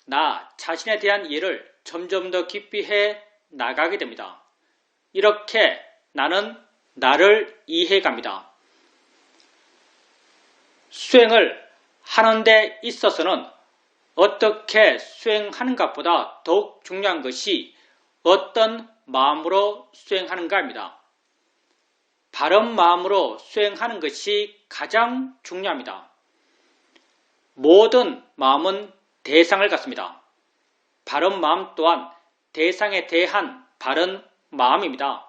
[SPEAKER 1] 나 자신에 대한 이해를 점점 더 깊이 해 나가게 됩니다. 이렇게 나는 나를 이해해 갑니다. 수행을 하는 데 있어서는 어떻게 수행하는가보다 더욱 중요한 것이 어떤 마음으로 수행하는가입니다. 바른 마음으로 수행하는 것이 가장 중요합니다. 모든 마음은 대상을 갖습니다. 바른 마음 또한 대상에 대한 바른 마음입니다.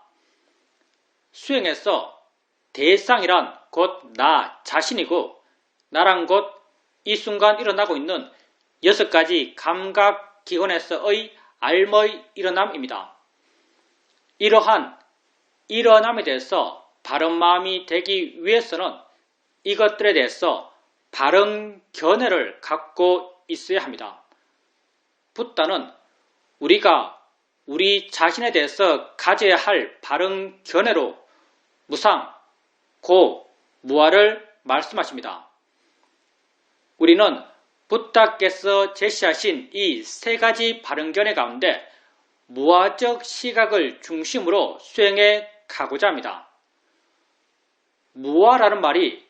[SPEAKER 1] 수행에서 대상이란 곧 나 자신이고, 나란 곧 이 순간 일어나고 있는 6가지 감각기관에서의 알머의 일어남입니다. 이러한 일어남에 대해서 바른 마음이 되기 위해서는 이것들에 대해서 바른 견해를 갖고 있어야 합니다. 붓다는 우리가 우리 자신에 대해서 가져야 할 바른 견해로 무상, 고, 무아를 말씀하십니다. 우리는 붓다께서 제시하신 이 3가지 바른 견해 가운데 무아적 시각을 중심으로 수행해 가고자 합니다. 무아라는 말이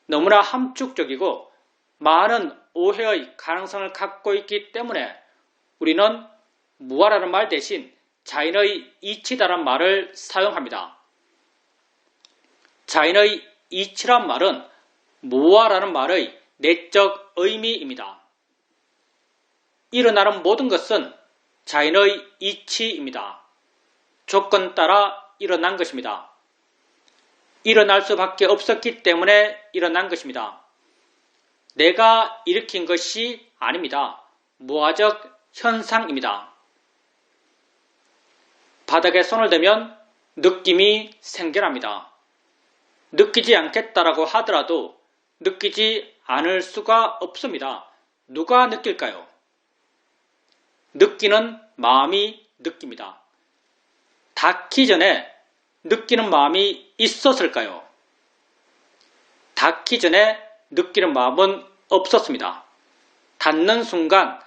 [SPEAKER 1] 너무나 함축적이고 많은 오해의 가능성을 갖고 있기 때문에 우리는 무아라는 말 대신 자인의 이치다란 말을 사용합니다. 자인의 이치란 말은 무아라는 말의 내적 의미입니다. 일어나는 모든 것은 자인의 이치입니다. 조건 따라 일어난 것입니다. 일어날 수밖에 없었기 때문에 일어난 것입니다. 내가 일으킨 것이 아닙니다. 무아적 현상입니다. 바닥에 손을 대면 느낌이 생겨납니다. 느끼지 않겠다라고 하더라도 느끼지 않을 수가 없습니다. 누가 느낄까요? 느끼는 마음이 느낍니다. 닿기 전에 느끼는 마음이 있었을까요? 닿기 전에 느끼는 마음은 없었습니다. 닿는 순간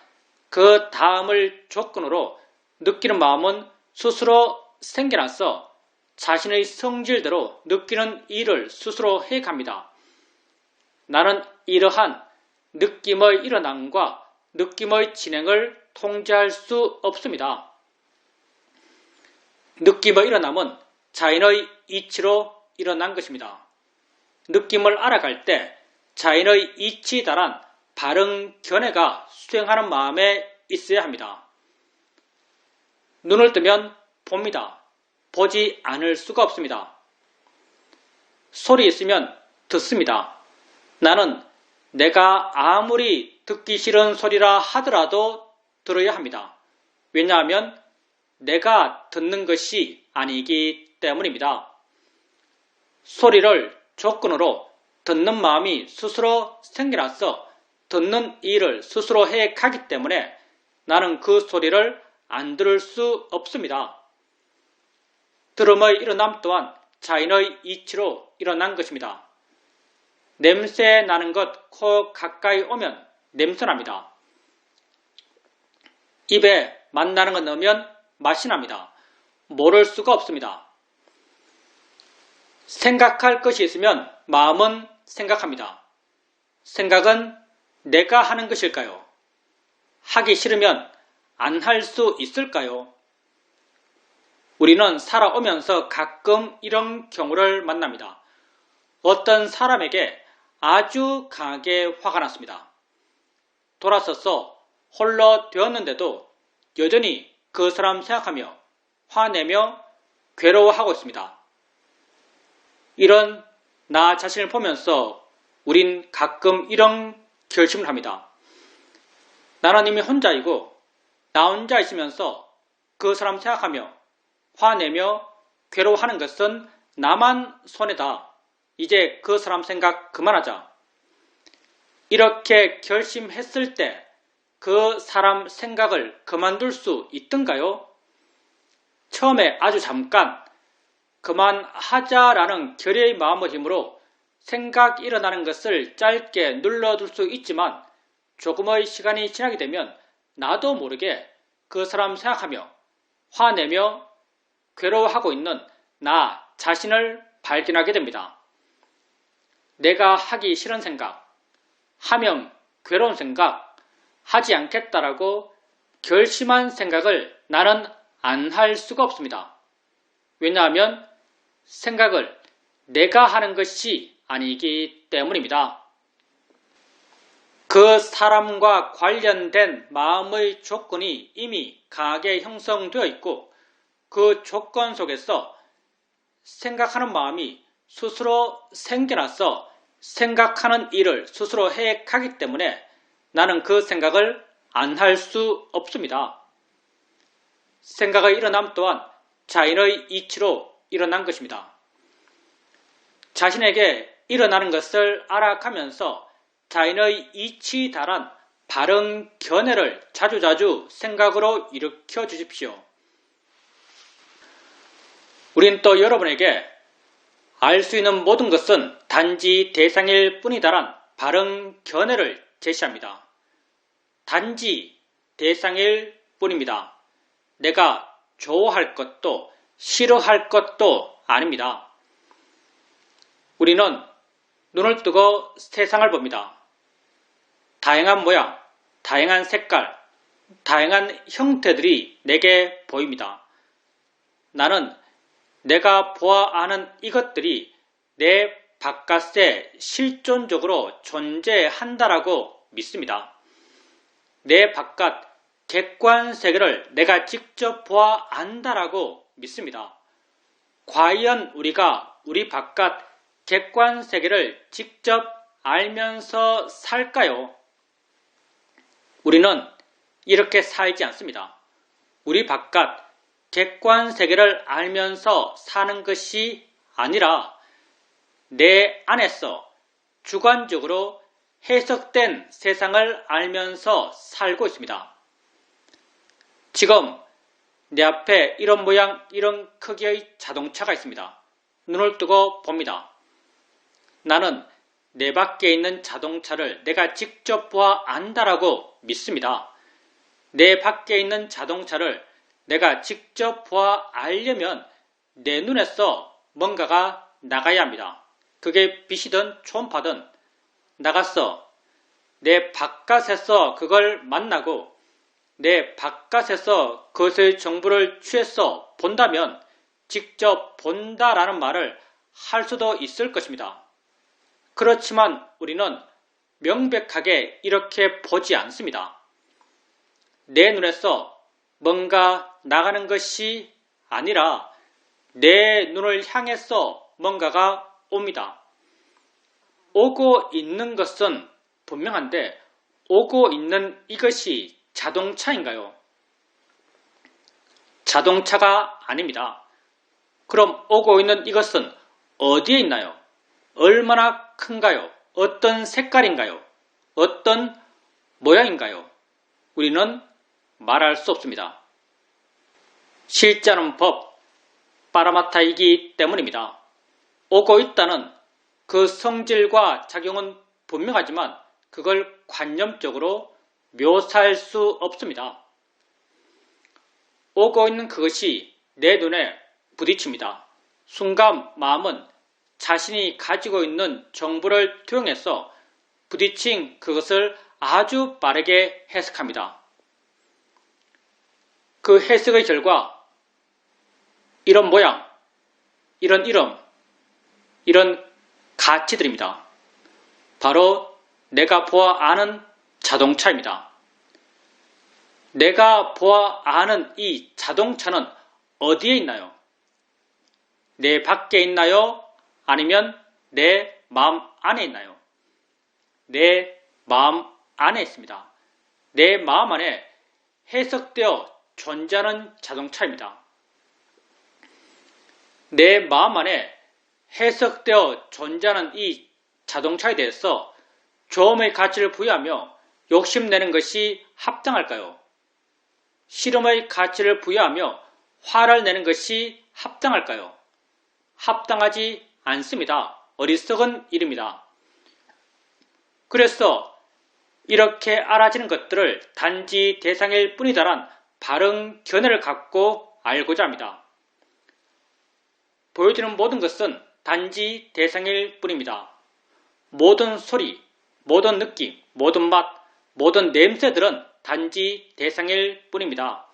[SPEAKER 1] 그 다음을 조건으로 느끼는 마음은 스스로 생겨나서 자신의 성질대로 느끼는 일을 스스로 해갑니다. 나는 이러한 느낌의 일어남과 느낌의 진행을 통제할 수 없습니다. 느낌의 일어남은 자인의 이치로 일어난 것입니다. 느낌을 알아갈 때 자인의 이치에 달한 바른 견해가 수행하는 마음에 있어야 합니다. 눈을 뜨면 봅니다. 보지 않을 수가 없습니다. 소리 있으면 듣습니다. 나는 내가 아무리 듣기 싫은 소리라 하더라도 들어야 합니다. 왜냐하면 내가 듣는 것이 아니기 때문입니다. 소리를 조건으로 듣는 마음이 스스로 생겨나서 듣는 일을 스스로 해 가기 때문에 나는 그 소리를 안 들을 수 없습니다. 들음의 일어남 또한 자인의 이치로 일어난 것입니다. 냄새 나는 것 코 가까이 오면 냄새납니다. 입에 맛 나는 것 넣으면 맛이 납니다. 모를 수가 없습니다. 생각할 것이 있으면 마음은 생각합니다. 생각은 내가 하는 것일까요? 하기 싫으면 안 할 수 있을까요? 우리는 살아오면서 가끔 이런 경우를 만납니다. 어떤 사람에게 아주 강하게 화가 났습니다. 돌아서서 홀로 되었는데도 여전히 그 사람 생각하며 화내며 괴로워하고 있습니다. 이런 나 자신을 보면서 우린 가끔 이런 결심을 합니다. 나는 이미 혼자이고 나 혼자 있으면서 그 사람 생각하며 화내며 괴로워하는 것은 나만 손해다. 이제 그 사람 생각 그만하자. 이렇게 결심했을 때 그 사람 생각을 그만둘 수 있던가요? 처음에 아주 잠깐 그만하자라는 결의의 마음의 힘으로 생각이 일어나는 것을 짧게 눌러둘 수 있지만 조금의 시간이 지나게 되면 나도 모르게 그 사람 생각하며 화내며 괴로워하고 있는 나 자신을 발견하게 됩니다. 내가 하기 싫은 생각, 하면 괴로운 생각, 하지 않겠다라고 결심한 생각을 나는 안 할 수가 없습니다. 왜냐하면 생각을 내가 하는 것이 아니기 때문입니다. 그 사람과 관련된 마음의 조건이 이미 강하게 형성되어 있고 그 조건 속에서 생각하는 마음이 스스로 생겨나서 생각하는 일을 스스로 해 가기 때문에 나는 그 생각을 안 할 수 없습니다. 생각의 일어남 또한 자인의 이치로 일어난 것입니다. 자신에게 일어나는 것을 알아가면서 자인의 이치 달한 바른 견해를 자주자주 생각으로 일으켜 주십시오. 우린 또 여러분에게 알 수 있는 모든 것은 단지 대상일 뿐이다란 바른 견해를 제시합니다. 단지 대상일 뿐입니다. 내가 좋아할 것도 싫어할 것도 아닙니다. 우리는 눈을 뜨고 세상을 봅니다. 다양한 모양, 다양한 색깔, 다양한 형태들이 내게 보입니다. 나는 내가 보아 아는 이것들이 내 바깥에 실존적으로 존재한다라고 믿습니다. 내 바깥 객관 세계를 내가 직접 보아 안다라고 믿습니다. 과연 우리가 우리 바깥 객관 세계를 직접 알면서 살까요? 우리는 이렇게 살지 않습니다. 우리 바깥 객관 세계를 알면서 사는 것이 아니라 내 안에서 주관적으로 해석된 세상을 알면서 살고 있습니다. 지금 내 앞에 이런 모양, 이런 크기의 자동차가 있습니다. 눈을 뜨고 봅니다. 나는 내 밖에 있는 자동차를 내가 직접 보아 안다라고 믿습니다. 내 밖에 있는 자동차를 내가 직접 보아 알려면 내 눈에서 뭔가가 나가야 합니다. 그게 빛이든 초음파든 나가서 내 바깥에서 그걸 만나고 내 바깥에서 그것의 정보를 취해서 본다면 직접 본다라는 말을 할 수도 있을 것입니다. 그렇지만 우리는 명백하게 이렇게 보지 않습니다. 내 눈에서 뭔가 나가는 것이 아니라 내 눈을 향해서 뭔가가 옵니다. 오고 있는 것은 분명한데 오고 있는 이것이 자동차인가요? 자동차가 아닙니다. 그럼 오고 있는 이것은 어디에 있나요? 얼마나 큰가요? 어떤 색깔인가요? 어떤 모양인가요? 우리는 말할 수 없습니다. 실제하는 법, 빠라마타이기 때문입니다. 오고 있다는 그 성질과 작용은 분명하지만 그걸 관념적으로 묘사할 수 없습니다. 오고 있는 그것이 내 눈에 부딪힙니다. 순간 마음은 자신이 가지고 있는 정보를 투영해서 부딪힌 그것을 아주 빠르게 해석합니다. 그 해석의 결과 이런 모양, 이런 이름, 이런 가치들입니다. 바로 내가 보아 아는 자동차입니다. 내가 보아 아는 이 자동차는 어디에 있나요? 내 밖에 있나요? 아니면 내 마음 안에 있나요? 내 마음 안에 있습니다. 내 마음 안에 해석되어 존재하는 자동차입니다. 내 마음 안에 해석되어 존재하는 이 자동차에 대해서 조음의 가치를 부여하며 욕심내는 것이 합당할까요? 실험의 가치를 부여하며 화를 내는 것이 합당할까요? 합당하지 않습니다. 어리석은 일입니다. 그래서 이렇게 알아지는 것들을 단지 대상일 뿐이다란 바른 견해를 갖고 알고자 합니다. 보여지는 모든 것은 단지 대상일 뿐입니다. 모든 소리, 모든 느낌, 모든 맛, 모든 냄새들은 단지 대상일 뿐입니다.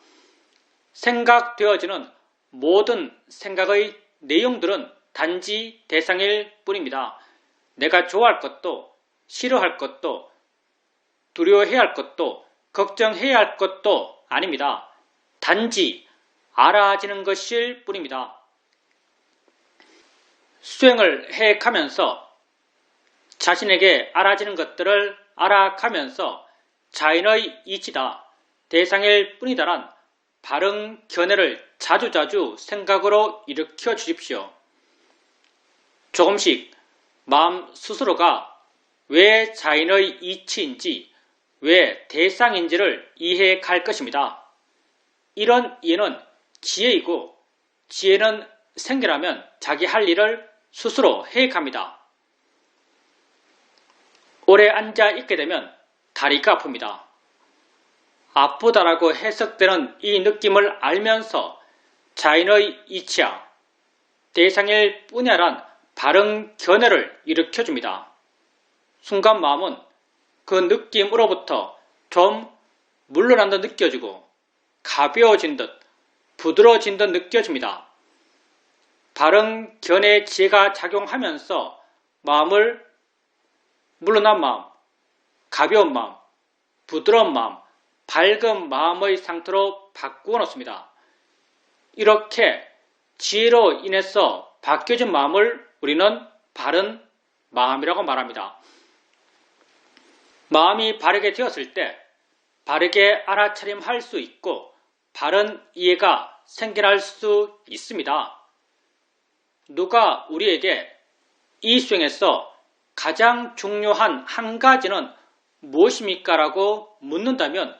[SPEAKER 1] 생각되어지는 모든 생각의 내용들은 단지 대상일 뿐입니다. 내가 좋아할 것도, 싫어할 것도, 두려워해야 할 것도, 걱정해야 할 것도 아닙니다. 단지 알아지는 것일 뿐입니다. 수행을 해가면서 자신에게 알아지는 것들을 알아가면서 자인의 이치다, 대상일 뿐이다란 바른 견해를 자주자주 생각으로 일으켜 주십시오. 조금씩 마음 스스로가 왜 자인의 이치인지, 왜 대상인지를 이해해 갈 것입니다. 이런 이해는 지혜이고, 지혜는 생겨나면 자기 할 일을 스스로 해 갑니다. 오래 앉아 있게 되면 다리가 아픕니다. 아프다라고 해석되는 이 느낌을 알면서 자인의 이치야, 대상일 뿐이야란 바른 견해를 일으켜줍니다. 순간 마음은 그 느낌으로부터 좀 물러난 듯 느껴지고 가벼워진 듯 부드러워진 듯 느껴집니다. 바른 견해 지혜가 작용하면서 마음을 물러난 마음, 가벼운 마음, 부드러운 마음, 밝은 마음의 상태로 바꾸어 놓습니다. 이렇게 지혜로 인해서 바뀌어진 마음을 우리는 바른 마음이라고 말합니다. 마음이 바르게 되었을 때 바르게 알아차림할 수 있고 바른 이해가 생겨날 수 있습니다. 누가 우리에게 이 수행에서 가장 중요한 한 가지는 무엇입니까? 라고 묻는다면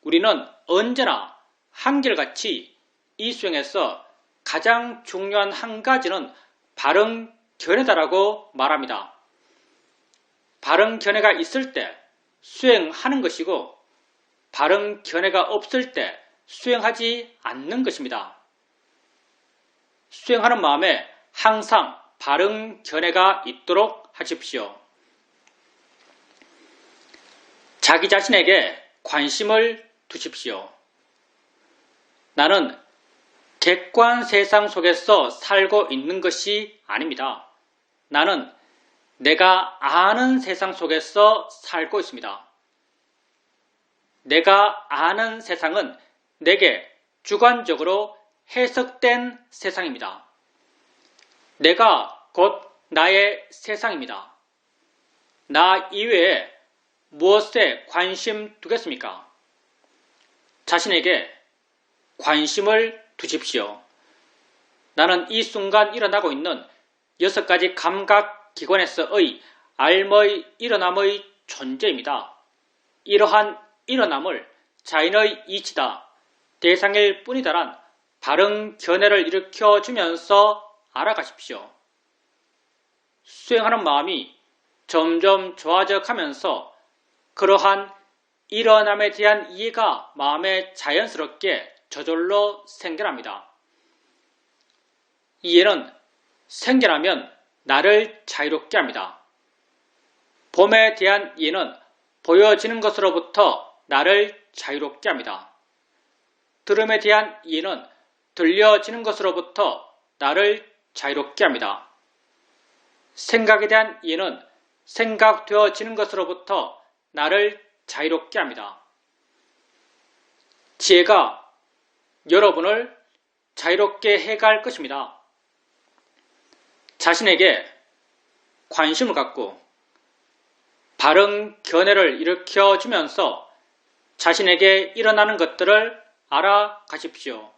[SPEAKER 1] 우리는 언제나 한결같이 이 수행에서 가장 중요한 한 가지는 바른 견해다라고 말합니다. 바른 견해가 있을 때 수행하는 것이고 바른 견해가 없을 때 수행하지 않는 것입니다. 수행하는 마음에 항상 바른 견해가 있도록 하십시오. 자기 자신에게 관심을 두십시오. 나는 객관 세상 속에서 살고 있는 것이 아닙니다. 나는 내가 아는 세상 속에서 살고 있습니다. 내가 아는 세상은 내게 주관적으로 해석된 세상입니다. 내가 곧 나의 세상입니다. 나 이외에 무엇에 관심 두겠습니까? 자신에게 관심을 두십시오. 나는 이 순간 일어나고 있는 6가지 감각기관에서의 알의 일어남의 존재입니다. 이러한 일어남을 자인의 이치다, 대상일 뿐이다란 바른 견해를 일으켜주면서 알아가십시오. 수행하는 마음이 점점 좋아져 가면서 그러한 일어남에 대한 이해가 마음에 자연스럽게 저절로 생겨납니다. 이해는 생겨나면 나를 자유롭게 합니다. 봄에 대한 이해는 보여지는 것으로부터 나를 자유롭게 합니다. 들음에 대한 이해는 들려지는 것으로부터 나를 자유롭게 합니다. 생각에 대한 이해는 생각되어지는 것으로부터 나를 자유롭게 합니다. 지혜가 여러분을 자유롭게 해갈 것입니다. 자신에게 관심을 갖고 바른 견해를 일으켜주면서 자신에게 일어나는 것들을 알아가십시오.